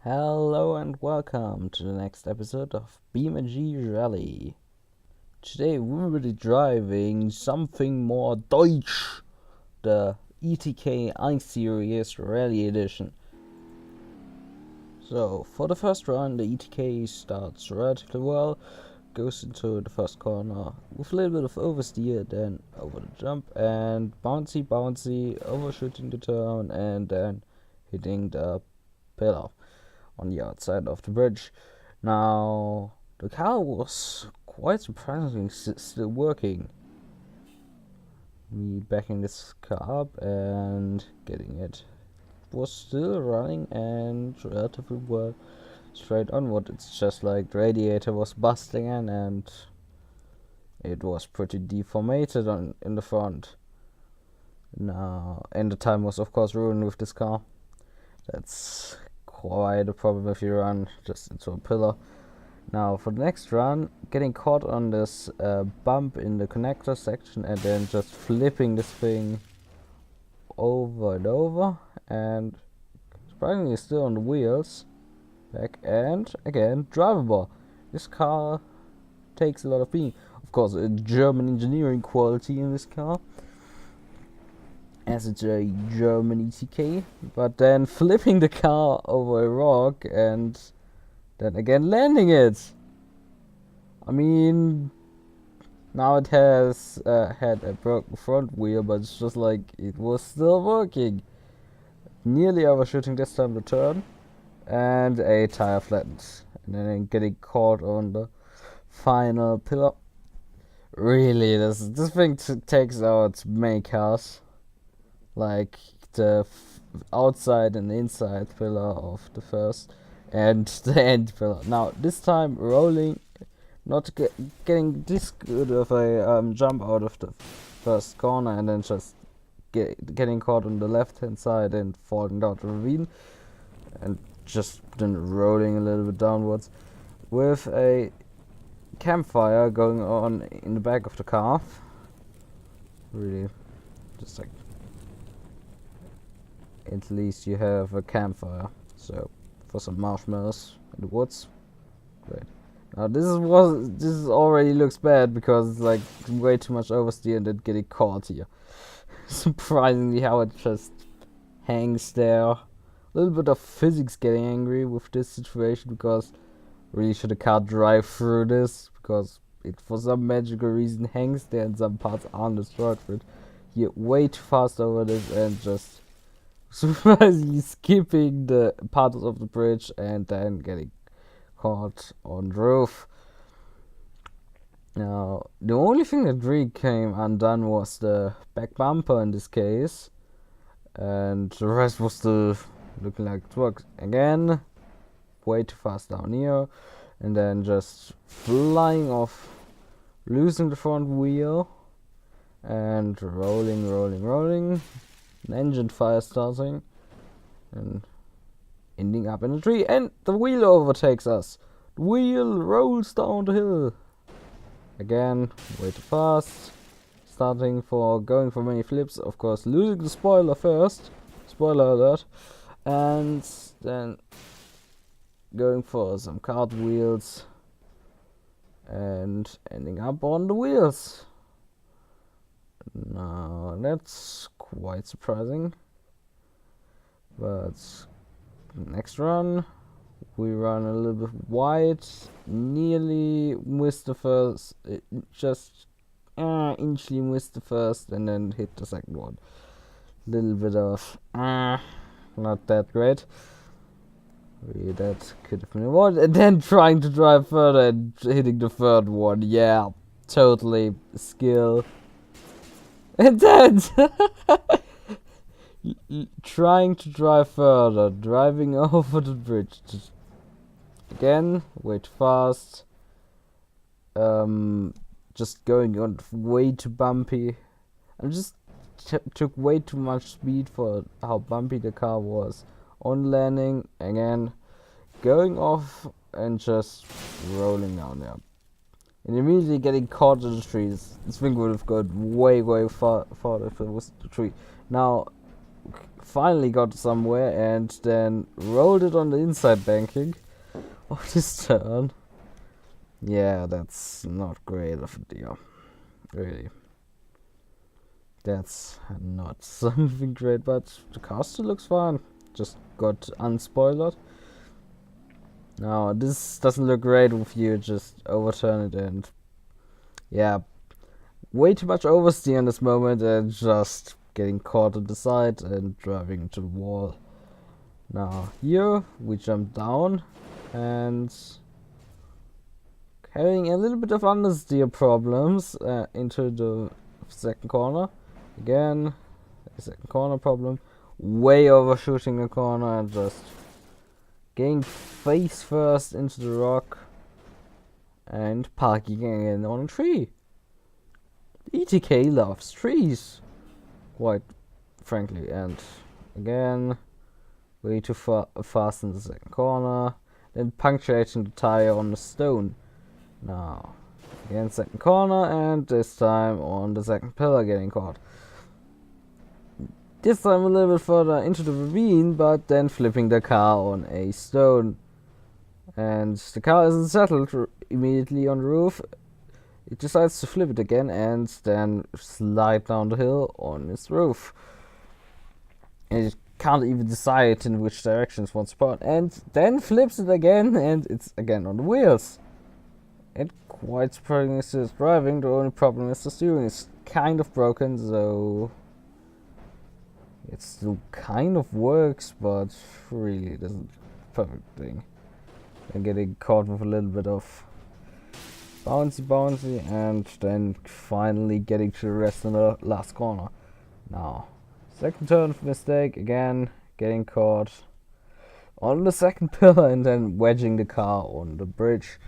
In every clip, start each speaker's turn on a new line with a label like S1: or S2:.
S1: Hello and welcome to the next episode of BeamNG.Rally. Today we will be driving something more Deutsch, the EtK I-Series Rally Edition. So for the first run, the EtK starts relatively well, goes into the first corner with a little bit of oversteer, then over the jump and bouncy, overshooting the turn and then hitting the pillar on the outside of the bridge. Now the car was quite surprisingly still working. Me backing this car up and getting it was still running and relatively well straight onward. It's just like the radiator was busting in and it was pretty deformated in the front. Now, and the time was of course ruined with this car. That's quite a problem if you run just into a pillar. Now for the next run, getting caught on this bump in the connector section and then just flipping this thing over and over, and surprisingly still on the wheels, back and again drivable. This car takes a lot of being, of course, a German engineering quality in this car, as it's a German EtK, but then flipping the car over a rock and then again landing it. I mean, now it has had a broken front wheel, but it's just like it was still working. Nearly overshooting this time the turn, and a tire flattened, and then getting caught on the final pillar. Really, this thing takes out many cars, like the outside and inside pillar of the first and the end pillar. Now this time rolling, not getting this good of a jump out of the first corner, and then just getting caught on the left hand side and falling down the ravine, and just then rolling a little bit downwards with a campfire going on in the back of the car. Really, just like, at least you have a campfire, so for some marshmallows in the woods. Great. Now this already looks bad because it's like way too much oversteer and then getting caught here. Surprisingly how it just hangs there. A little bit of physics getting angry with this situation, because really should the car drive through this, because it for some magical reason hangs there and some parts aren't destroyed for it. Here way too fast over this and just surprisingly skipping the parts of the bridge and then getting caught on the roof. Now the only thing that really came undone was the back bumper in this case, and the rest was still looking like it works. Again, way too fast down here, and then just flying off, losing the front wheel and rolling, an engine fire starting and ending up in a tree, and the wheel overtakes us. The wheel rolls down the hill. Again, way too fast. Going for many flips, of course, losing the spoiler first. Spoiler alert. And then going for some cartwheels and ending up on the wheels. Now that's quite surprising. But next run, we run a little bit wide, nearly missed the first, just inchly missed the first, and then hit the second one. Little bit of not that great. Really, that could have been avoided. And then trying to drive further and hitting the third one. Yeah, totally skill. And then trying to drive further, driving over the bridge. Just again, way too fast. Just going on way too bumpy. And just took way too much speed for how bumpy the car was. On landing, again, going off and just rolling down there. And immediately getting caught in the trees. This thing would have gone way farther if it was the tree. Now, finally got somewhere and then rolled it on the inside banking of this turn. Yeah, that's not great of a deal. Really. That's not something great, but the car still looks fine. Just got unspoiled. Now, this doesn't look great if you just overturn it, and yeah, way too much oversteer in this moment and just getting caught on the side and driving into the wall. Now, here we jump down and having a little bit of understeer problems into the second corner. Again, a second corner problem. Way overshooting the corner and just getting face first into the rock and parking again on a tree. EtK loves trees, quite frankly, and again, way too fast in the second corner, then punctuating the tire on the stone. Now, again, second corner, and this time on the second pillar getting caught. This time a little bit further into the ravine, but then flipping the car on a stone. And the car isn't settled immediately on the roof. It decides to flip it again and then slide down the hill on its roof. And it can't even decide in which direction it wants to point. And then flips it again and it's again on the wheels. And quite surprisingly it's driving. The only problem is the steering is kind of broken, so it still kind of works, but really it isn't a perfect thing. And getting caught with a little bit of bouncy, and then finally getting to the rest in the last corner. Now, second turn mistake, again getting caught on the second pillar and then wedging the car on the bridge.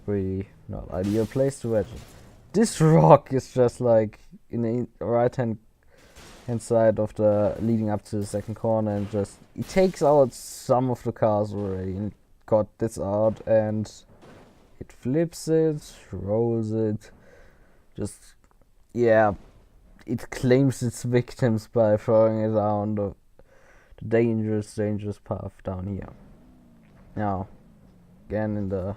S1: Really not ideal place to wedge it. This rock is just like in the right hand side of the leading up to the second corner, and just it takes out some of the cars already, and it got this out and it flips it, rolls it, just yeah, it claims its victims by throwing it down the dangerous path down here. Now, again in the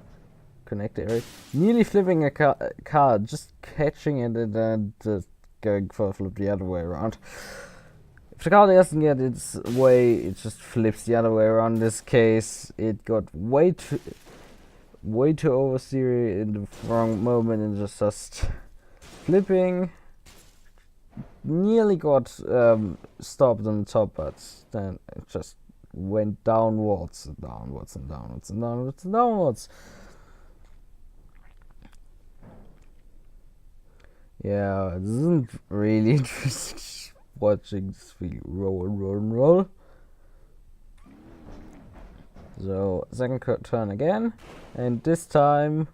S1: connector area, nearly flipping a car, just catching it and then just going for a flip the other way around. If the car doesn't get its way, it just flips the other way around. In this case, it got way too oversteery in the wrong moment and just flipping. Nearly got stopped on the top, but then it just went downwards and downwards and downwards and downwards and downwards. Yeah, it isn't really interesting watching this thing roll. So, second turn again, and this time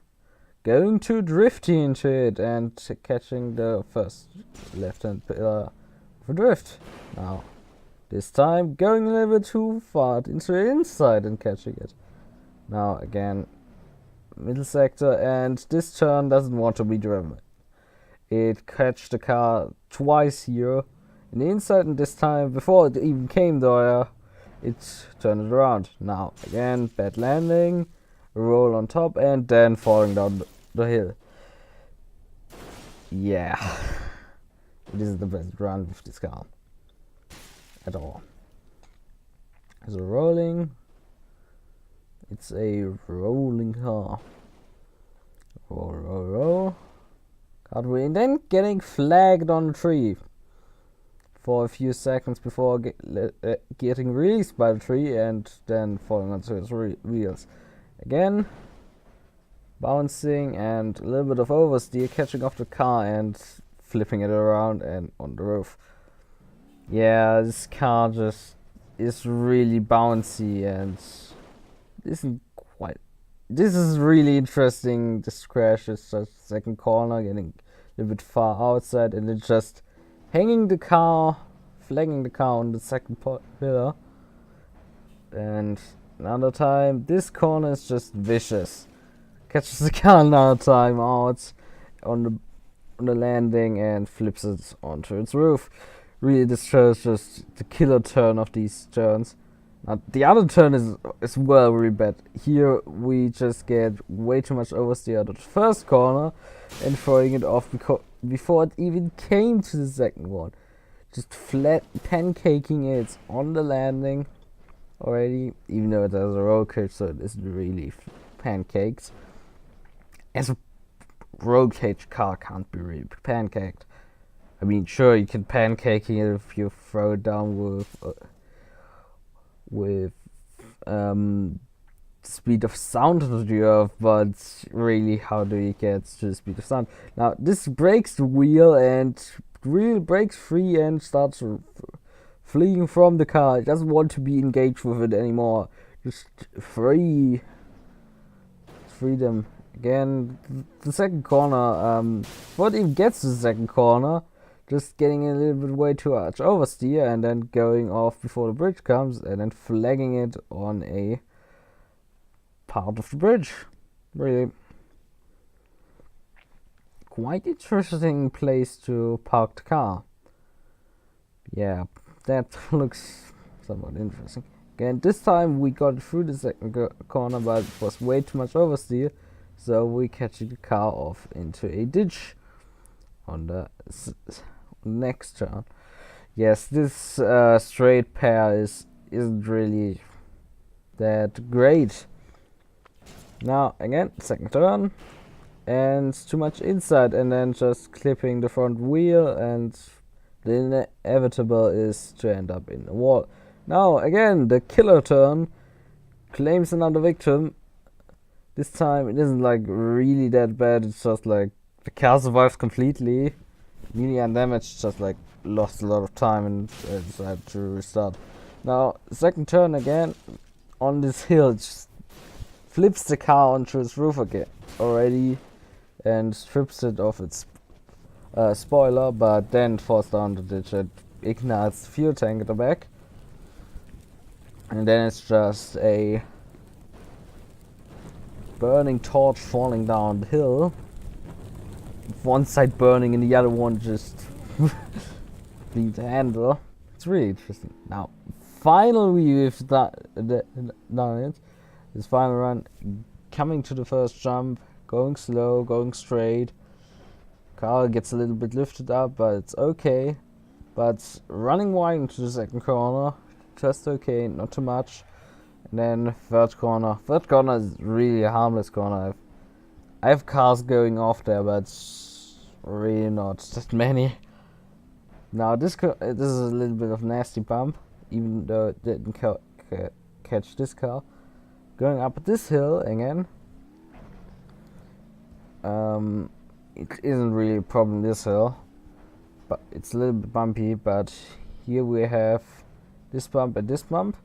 S1: going too drifty into it and catching the first left-hand pillar of a drift. Now, this time going a little bit too far into the inside and catching it. Now, again, middle sector, and this turn doesn't want to be driven. It catched the car twice here in the inside, and this time, before it even came there, it turned it around. Now, again, bad landing, roll on top, and then falling down the hill. Yeah, it isn't the best run with this car at all. So rolling, it's a rolling car. Roll. And then getting flagged on the tree for a few seconds before getting released by the tree and then falling onto its wheels. Again, bouncing and a little bit of oversteer, catching off the car and flipping it around and on the roof. Yeah, this car just is really bouncy and isn't quite. This is really interesting. This crash is just second corner, getting a little bit far outside, and it's just flagging the car on the second pillar. And another time, this corner is just vicious. Catches the car another time out on the landing and flips it onto its roof. really this shows just the killer turn of these turns. Now, the other turn is well really bad. Here we just get way too much oversteer out of the first corner and throwing it off before it even came to the second one. Just flat pancaking it on the landing already, even though there's a roll cage, so it isn't really pancakes. As a roll cage car can't be really pancaked. I mean, sure, you can pancake it if you throw it down with speed of sound to the earth, but really, how do you get to the speed of sound? Now, this breaks the wheel, and the wheel breaks free and starts fleeing from the car. It doesn't want to be engaged with it anymore. Just freedom. Again, the second corner, before it even gets to the second corner, just getting a little bit way too much oversteer and then going off before the bridge comes and then flagging it on a part of the bridge. Really quite interesting place to park the car. Yeah, that looks somewhat interesting. Again, this time we got through the second corner, but it was way too much oversteer, so we catch the car off into a ditch on the next turn. Yes, this straight pair isn't really that great. Now again, second turn, and too much inside, and then just clipping the front wheel, and the inevitable is to end up in the wall. Now again, the killer turn claims another victim. This time it isn't like really that bad, it's just like the car survives completely, nearly undamaged, just like lost a lot of time and decided to restart. Now, second turn again, on this hill, just flips the car onto its roof again already and strips it of its spoiler, but then falls down the ditch. It ignites the fuel tank at the back, and then it's just a burning torch falling down the hill. One side burning and the other one just being the handle. It's really interesting. Now, finally we've done it. This final run, coming to the first jump, going slow, going straight. Car gets a little bit lifted up, but it's okay. But running wide into the second corner, just okay, not too much. And then third corner. Third corner is really a harmless corner. I have cars going off there, but really not that many. Now this is a little bit of nasty bump, even though it didn't catch this car. Going up this hill again. It isn't really a problem this hill, but it's a little bit bumpy. But here we have this bump and this bump,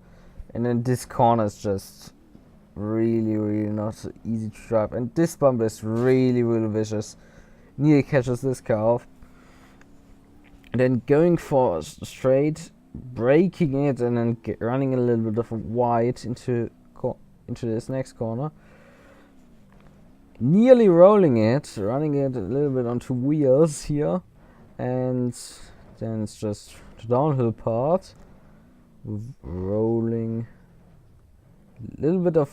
S1: and then this corner is just really not so easy to drive, and this bump is really vicious. Nearly catches this car off, and then going for straight, braking it, and then running a little bit of wide into this next corner. Nearly rolling it, running it a little bit onto wheels here, and then it's just the downhill part, rolling. Little bit of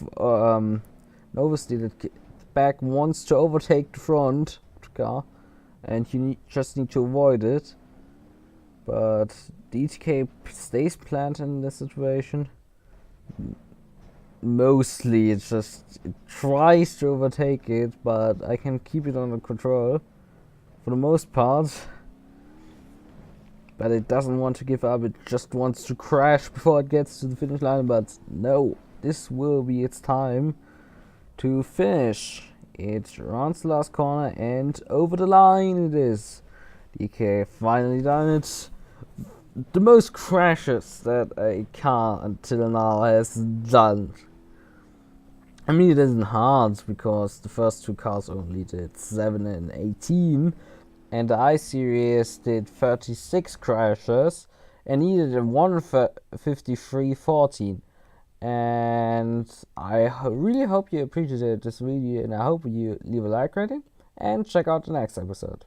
S1: oversteer. The back wants to overtake the front car, and you just need to avoid it. But the EtK stays planted in this situation. Mostly it tries to overtake it, but I can keep it under control for the most part. But it doesn't want to give up, it just wants to crash before it gets to the finish line, but no. This will be its time to finish. It runs the last corner and over the line it is. EtK finally done it. The most crashes that a car until now has done. I mean, it isn't hard because the first two cars only did 7 and 18, and the I-Series did 36 crashes and needed a 153.14. And I really hope you appreciated this video, and I hope you leave a like rating and check out the next episode.